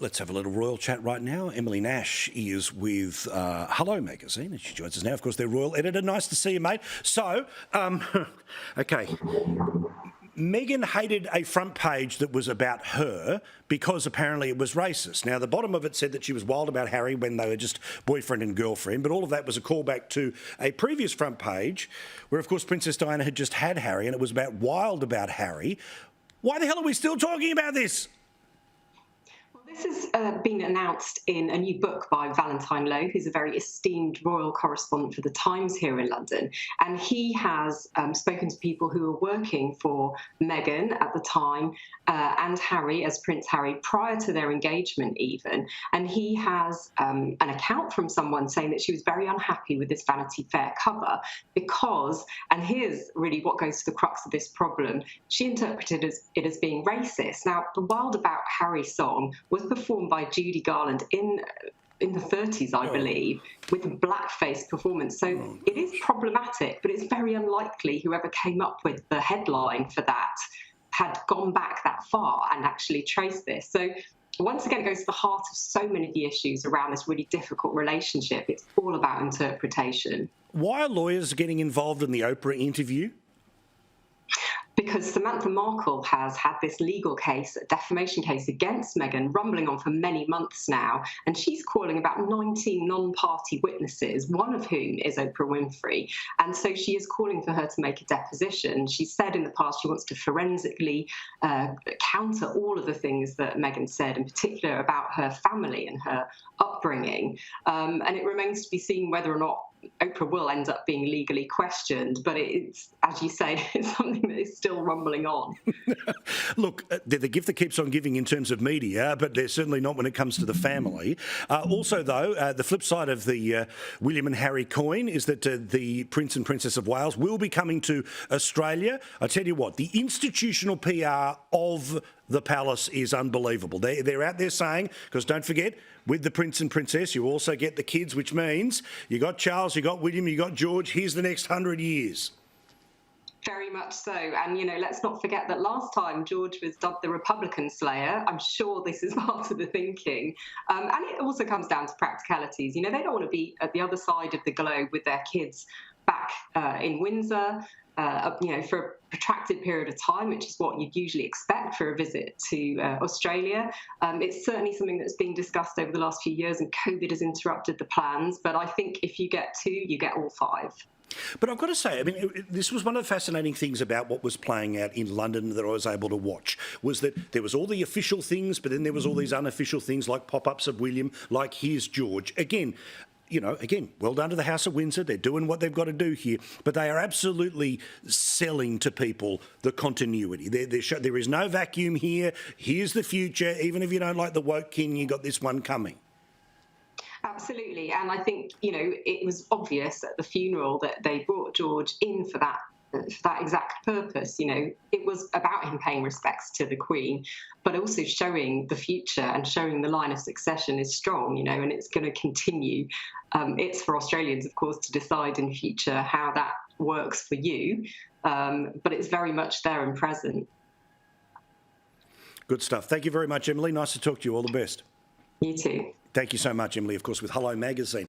Let's have a little royal chat right now. Emily Nash is with Hello Magazine, and she joins us now. Of course, their royal editor. Nice to see you, mate. So, okay. Meghan hated a front page that was about her because apparently it was racist. Now, the bottom of it said that she was wild about Harry when they were just boyfriend and girlfriend, but all of that was a callback to a previous front page where, of course, Princess Diana had just had Harry, and it was about wild about Harry. Why the hell are we still talking about this? This has been announced in a new book by Valentine Lowe, who's a very esteemed royal correspondent for The Times here in London. And he has spoken to people who were working for Meghan at the time and Harry, as Prince Harry, prior to their engagement even. And he has an account from someone saying that she was very unhappy with this Vanity Fair cover because, and here's really what goes to the crux of this problem, she interpreted it as being racist. Now, the Wild About Harry song was performed by Judy Garland in the 30s, I believe, with a blackface performance. So it is problematic, but it's very unlikely whoever came up with the headline for that had gone back that far and actually traced this. So once again, it goes to the heart of so many of the issues around this really difficult relationship. It's all about interpretation. Why are lawyers getting involved in the Oprah interview? Because Samantha Markle has had this legal case, a defamation case against Meghan, rumbling on for many months now, and she's calling about 19 non-party witnesses, one of whom is Oprah Winfrey. And so she is calling for her to make a deposition. She said in the past she wants to forensically counter all of the things that Meghan said, in particular about her family and her upbringing. And it remains to be seen whether or not Oprah will end up being legally questioned, but it's, as you say, it's something that is still rumbling on. Look, they're the gift that keeps on giving in terms of media, but they're certainly not when it comes to the family. Also, though, the flip side of the William and Harry coin is that the Prince and Princess of Wales will be coming to Australia. I tell you what, the institutional PR of the palace is unbelievable. They're out there saying, because don't forget, with the Prince and Princess, you also get the kids, which means you got Charles, you got William, you got George. Here's the next 100 years. Very much so. And, you know, let's not forget that last time George was dubbed the Republican Slayer. I'm sure this is part of the thinking. And it also comes down to practicalities. You know, they don't want to be at the other side of the globe with their kids back in Windsor, you know, for a protracted period of time, which is what you'd usually expect for a visit to Australia. It's certainly something that's been discussed over the last few years, and COVID has interrupted the plans. But I think if you get two, you get all five. But I've got to say, I mean, this was one of the fascinating things about what was playing out in London that I was able to watch, was that there was all the official things, but then there was all these unofficial things like pop-ups of William, like here's George. Again, you know, well done to the House of Windsor. They're doing what they've got to do here, but they are absolutely selling to people the continuity. There is no vacuum here. Here's the future. Even if you don't like the woke king, you got this one coming. Absolutely. And I think, you know, it was obvious at the funeral that they brought George in for that exact purpose. You know, it was about him paying respects to the Queen, but also showing the future and showing the line of succession is strong, you know, and it's going to continue. It's for Australians, of course, to decide in future how that works for you, but it's very much there and present. Good stuff. Thank you very much, Emily. Nice to talk to you. All the best. You too. Thank you so much, Emily, of course, with Hello Magazine.